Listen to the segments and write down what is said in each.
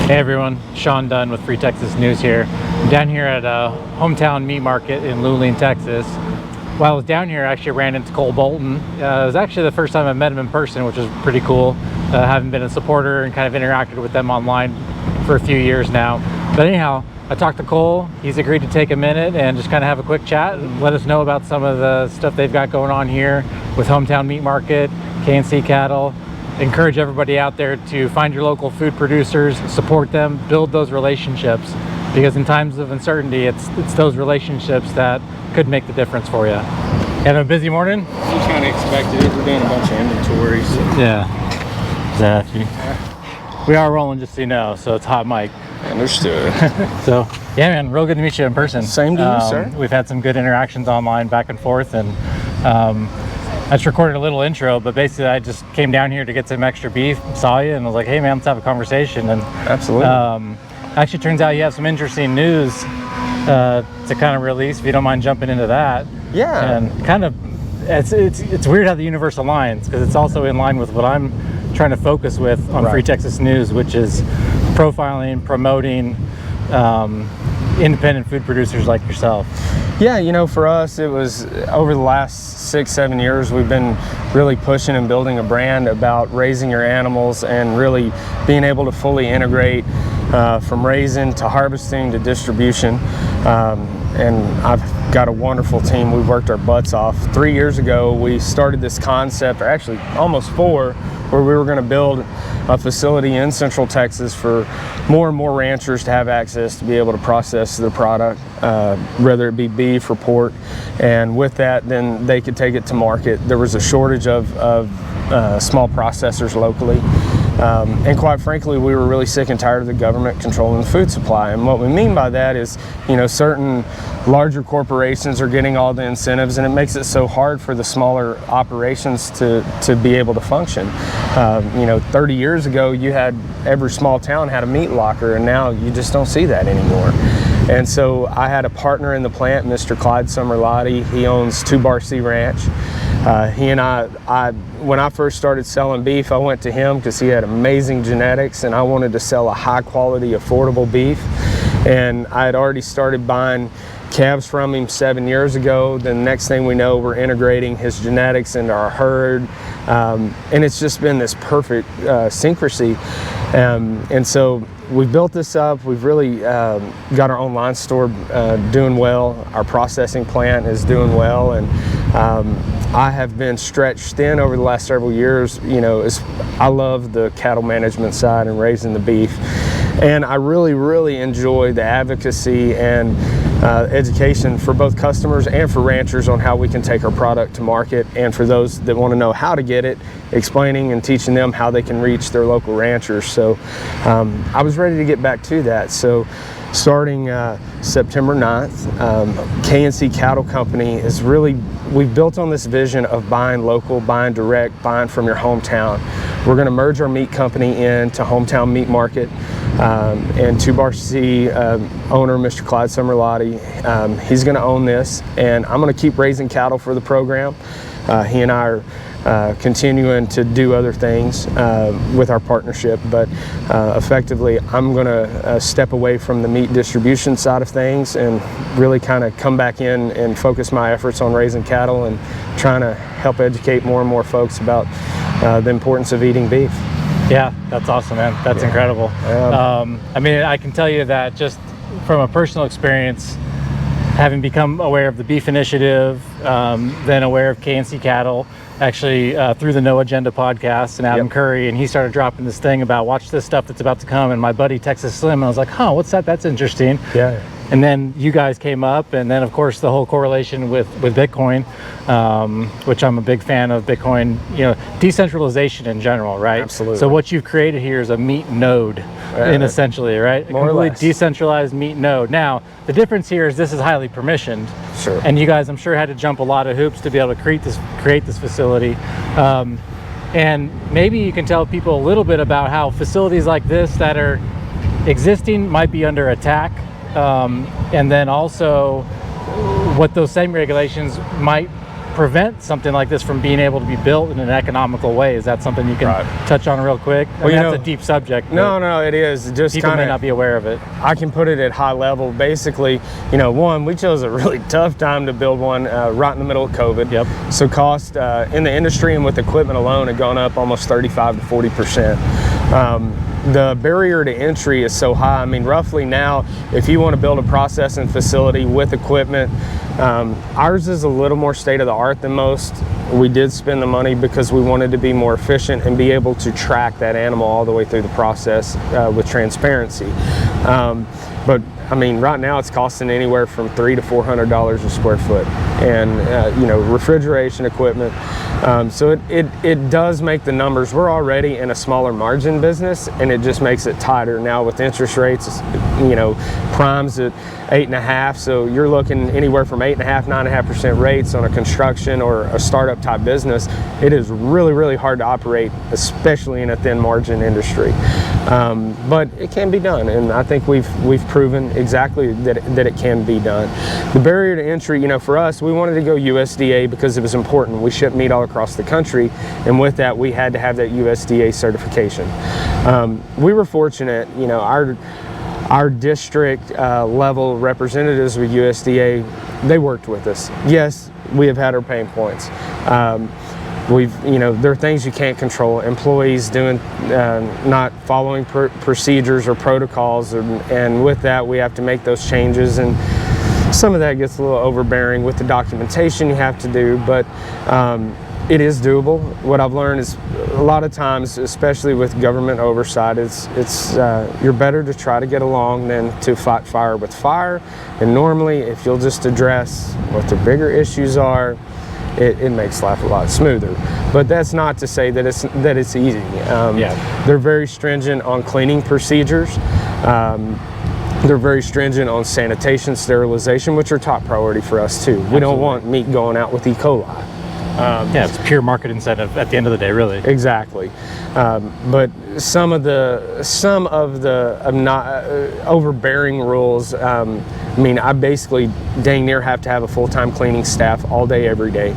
Hey everyone, Sean Dunn with Free Texas News here. I'm down here at a hometown meat market in Luling, Texas. While I was down here, I actually ran into Cole Bolton. It was actually the first time I met him in person, which was pretty cool. Having been a supporter and kind of interacted with them online for a few years now. But anyhow, I talked to Cole. He's agreed to take a minute and just kind of have a quick chat and let us know about some of the stuff they've got going on here with Hometown Meat Market, K&C Cattle. Encourage everybody out there to find your local food producers, support them, build those relationships, because in times of uncertainty, it's those relationships that could make the difference for you. Having a busy morning? You kind of expected it. We're doing a bunch of inventory. So. Yeah, exactly. We are rolling, just so you know, so it's hot mic. Understood. So, yeah, man, real good to meet you in person. Same to you, sir. We've had some good interactions online, back and forth, and I just recorded a little intro, but basically I just came down here to get some extra beef, saw you, and was like, hey man, let's have a conversation. And absolutely. Actually turns out you have some interesting news to kind of release, if you don't mind jumping into that. Yeah. And kind of, it's weird how the universe aligns, because it's also in line with what I'm trying to focus with on Free Texas News, which is profiling, promoting independent food producers like yourself. Yeah, you know, for us, it was over the last 6-7 years, we've been really pushing and building a brand about raising your animals and really being able to fully integrate from raising to harvesting to distribution. And I've got a wonderful team. We've worked our butts off. 3 years ago, we started this concept, or actually almost 4, where we were going to build a facility in Central Texas for more and more ranchers to have access to be able to process the product, whether it be beef or pork. And with that, then they could take it to market. There was a shortage of small processors locally. And quite frankly, we were really sick and tired of the government controlling the food supply. And what we mean by that is, you know, certain larger corporations are getting all the incentives, and it makes it so hard for the smaller operations to be able to function. You know, 30 years ago, you had every small town had a meat locker, and now you just don't see that anymore. And so I had a partner in the plant, Mr. Clyde Summerlotti. He owns 2 Bar C Ranch. He and I, when I first started selling beef, I went to him because he had amazing genetics, and I wanted to sell a high quality, affordable beef. And I had already started buying calves from him 7 years ago. Then the next thing we know, we're integrating his genetics into our herd. And it's just been this perfect syncrecy. And so we've built this up. We've really got our own line store doing well. Our processing plant is doing well. And I have been stretched thin over the last several years. You know, I love the cattle management side and raising the beef. And I really, really enjoy the advocacy and education for both customers and for ranchers on how we can take our product to market, and for those that want to know how to get it, explaining and teaching them how they can reach their local ranchers. So I was ready to get back to that. So starting September 9th, K&C Cattle Company is really, we've built on this vision of buying local, buying direct, buying from your hometown. We're going to merge our meat company into Hometown Meat Market. And 2 Bar C owner, Mr. Clyde Summerlotti, he's going to own this, and I'm going to keep raising cattle for the program. He and I are continuing to do other things with our partnership, but effectively I'm going to step away from the meat distribution side of things and really kind of come back in and focus my efforts on raising cattle and trying to help educate more and more folks about the importance of eating beef. Yeah, that's awesome, man. That's incredible. I mean, I can tell you that just from a personal experience, having become aware of the Beef Initiative, then aware of K&C Cattle, actually through the No Agenda podcast and Adam Curry, and he started dropping this thing about watch this stuff that's about to come, and my buddy Texas Slim, and I was like, huh, what's that? That's interesting. Yeah. And then you guys came up, and then of course the whole correlation with Bitcoin, which I'm a big fan of Bitcoin, you know, decentralization in general, right? Absolutely. So what you've created here is a meat node, in essentially, right? More or completely less. Decentralized meat node. Now, the difference here is this is highly permissioned. Sure. And you guys, I'm sure, had to jump a lot of hoops to be able to create this facility. And maybe you can tell people a little bit about how facilities like this that are existing might be under attack. And then also what those same regulations might prevent something like this from being able to be built in an economical way? Is that something you can touch on real quick? I mean, that's a deep subject. No, it is. Just people may not be aware of it. I can put it at high level. Basically, one, we chose a really tough time to build one right in the middle of COVID. Yep. So cost in the industry and with equipment alone had gone up almost 35 to 40%. The barrier to entry is so high. I mean, roughly now, if you want to build a processing facility with equipment, ours is a little more state of the art than most. We did spend the money because we wanted to be more efficient and be able to track that animal all the way through the process with transparency. But I mean, right now it's costing anywhere from $300 to $400 a square foot, and refrigeration equipment. So it does make the numbers. We're already in a smaller margin business, and it just makes it tighter now with interest rates. Prime's at 8.5, so you're looking anywhere from 8.5, 9.5% rates on a construction or a startup type business. It is really, really hard to operate, especially in a thin margin industry. But it can be done, and I think we've proven exactly that it can be done. The barrier to entry, for us, we wanted to go USDA because it was important. We ship meat all across the country, and with that, we had to have that USDA certification. We were fortunate, our district level representatives with USDA, they worked with us. Yes, we have had our pain points. There are things you can't control. Employees doing, not following procedures or protocols, and with that, we have to make those changes. And some of that gets a little overbearing with the documentation you have to do, but it is doable. What I've learned is a lot of times, especially with government oversight, you're better to try to get along than to fight fire with fire. And normally, if you'll just address what the bigger issues are, it makes life a lot smoother. But that's not to say that it's easy. They're very stringent on cleaning procedures. They're very stringent on sanitation, sterilization, which are top priority for us too. We don't want meat going out with E. coli. It's pure market incentive at the end of the day, really. Exactly. But some of the not overbearing rules. I basically dang near have to have a full-time cleaning staff all day, every day.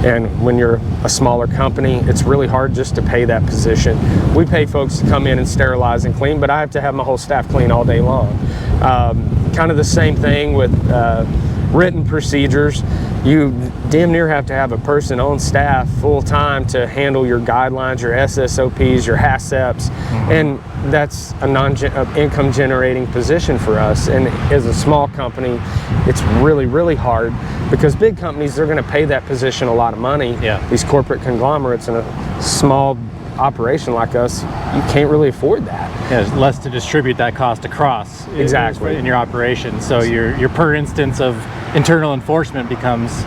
And when you're a smaller company, it's really hard just to pay that position. We pay folks to come in and sterilize and clean, but I have to have my whole staff clean all day long. Kind of the same thing with written procedures. You damn near have to have a person on staff full-time to handle your guidelines, your SSOPs, your HACCPs, and that's a non-income generating position for us. And as a small company, it's really, really hard because big companies, they're going to pay that position a lot of money. These corporate conglomerates in a small operation like us, you can't really afford that. There's less to distribute that cost across in your operation. So your per instance of internal enforcement becomes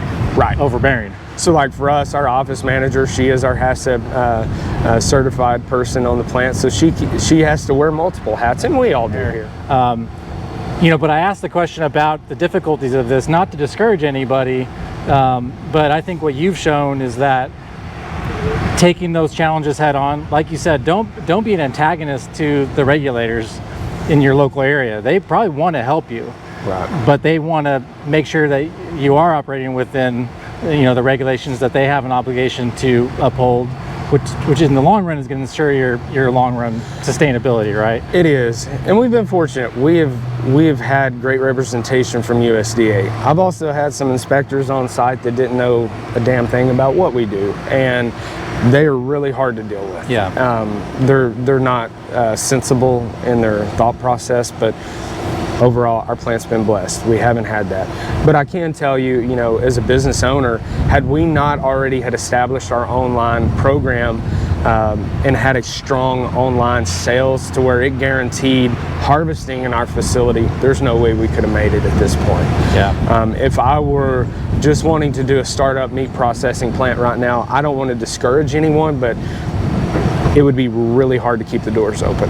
overbearing. So like for us, our office manager, she is our HACCP certified person on the plant. So she has to wear multiple hats, and we all do here. But I asked the question about the difficulties of this, not to discourage anybody, but I think what you've shown is that taking those challenges head on, like you said, don't be an antagonist to the regulators in your local area. They probably want to help you, but they want to make sure that you are operating within the regulations that they have an obligation to uphold, which in the long run is going to ensure your long run sustainability, right? It is, and we've been fortunate. We have had great representation from USDA. I've also had some inspectors on site that didn't know a damn thing about what we do, and they are really hard to deal with. They're not sensible in their thought process, but overall, our plant's been blessed. We haven't had that. But I can tell you, as a business owner, had we not already had established our online program and had a strong online sales to where it guaranteed harvesting in our facility, there's no way we could have made it at this point. If I were just wanting to do a startup meat processing plant right now, I don't want to discourage anyone, but it would be really hard to keep the doors open.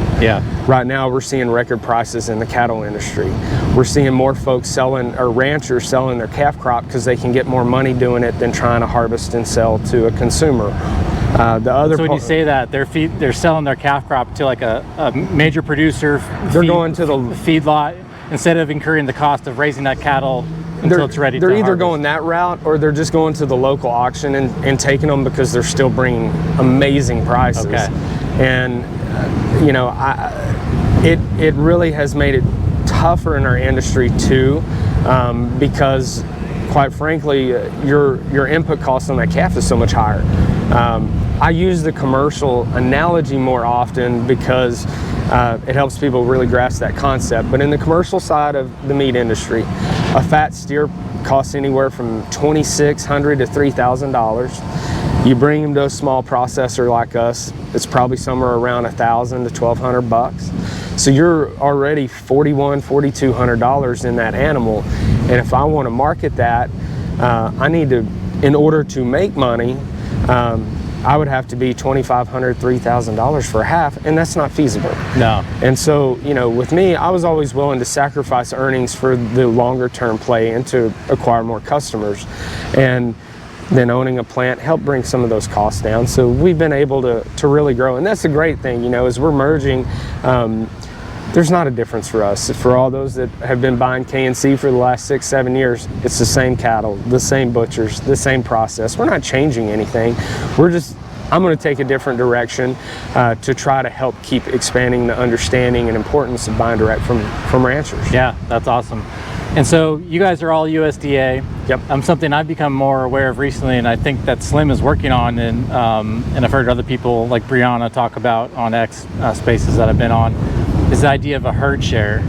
Right now we're seeing record prices in the cattle industry. We're seeing more folks selling, or ranchers selling their calf crop because they can get more money doing it than trying to harvest and sell to a consumer. So when you say that, they're selling their calf crop to like a major producer. They're going to the feedlot instead of incurring the cost of raising that cattle until it's ready they're to either harvest. going that route, or they're just going to the local auction and taking them because they're still bringing amazing prices. Okay. And you know, it really has made it tougher in our industry too, because quite frankly, your input cost on that calf is so much higher. I use the commercial analogy more often because it helps people really grasp that concept. But in the commercial side of the meat industry, a fat steer costs anywhere from $2,600 to $3,000. You bring them to a small processor like us, it's probably somewhere around $1,000 to $1,200. So you're already $4,100, $4,200 in that animal. And if I want to market that, I need to, in order to make money, I would have to be $2,500, $3,000 for a half, and that's not feasible. No. And so, you know, with me, I was always willing to sacrifice earnings for the longer term play and to acquire more customers. And then owning a plant helped bring some of those costs down. So we've been able to really grow. And that's a great thing, you know, as we're merging, there's not a difference for us. For all those that have been buying K&C for the last 6-7 years, it's the same cattle, the same butchers, the same process. We're not changing anything. I'm going to take a different direction to try to help keep expanding the understanding and importance of buying direct from ranchers. Yeah, that's awesome. And so you guys are all USDA. Yep. Something I've become more aware of recently, and I think that Slim is working on, and I've heard other people like Brianna talk about on X spaces that I've been on, is the idea of a herd share.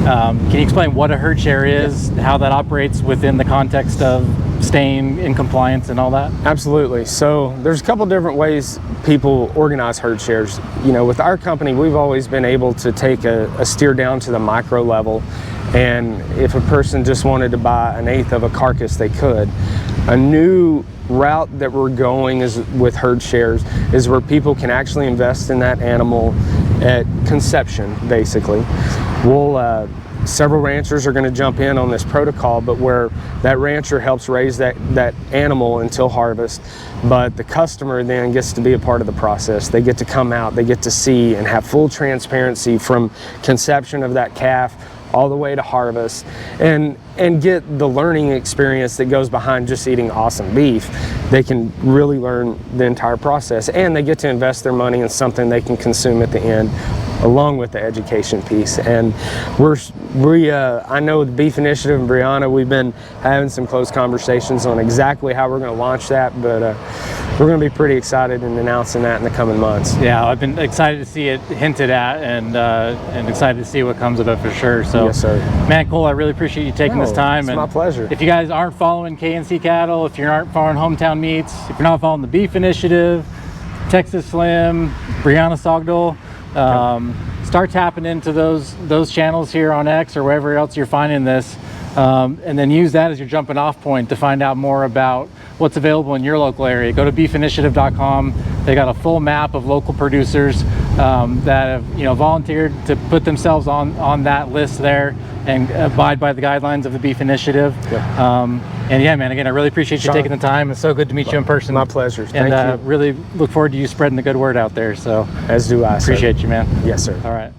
Can you explain what a herd share is, how that operates within the context of staying in compliance and all that? Absolutely. So there's a couple different ways people organize herd shares. You know, with our company, we've always been able to take a steer down to the micro level, and if a person just wanted to buy 1/8 of a carcass, they could. A new route that we're going is with herd shares is where people can actually invest in that animal at conception, basically. Several ranchers are going to jump in on this protocol, but where that rancher helps raise that animal until harvest, but the customer then gets to be a part of the process. They get to come out, they get to see and have full transparency from conception of that calf all the way to harvest, and get the learning experience that goes behind just eating awesome beef. They can really learn the entire process, and they get to invest their money in something they can consume at the end, along with the education piece. And I know the Beef Initiative and Brianna, we've been having some close conversations on exactly how we're going to launch that, but we're going to be pretty excited in announcing that in the coming months. Yeah, I've been excited to see it hinted at, and excited to see what comes of it for sure. So, yes, sir. Man, Cole, I really appreciate you taking this time. It's my pleasure. If you guys aren't following K&C Cattle, if you aren't following Hometown Meats, if you're not following the Beef Initiative, Texas Slim, Brianna Sogdal, start tapping into those channels here on X or wherever else you're finding this, and then use that as your jumping off point to find out more about what's available in your local area. Go to beefinitiative.com. They got a full map of local producers that have volunteered to put themselves on that list there and abide by the guidelines of the Beef Initiative. Yep. And yeah, man, again, I really appreciate you taking the time. It's so good to meet you in person. My pleasure. Thank you. You. Really look forward to you spreading the good word out there. So as do I. Appreciate you, man. Yes, sir. All right.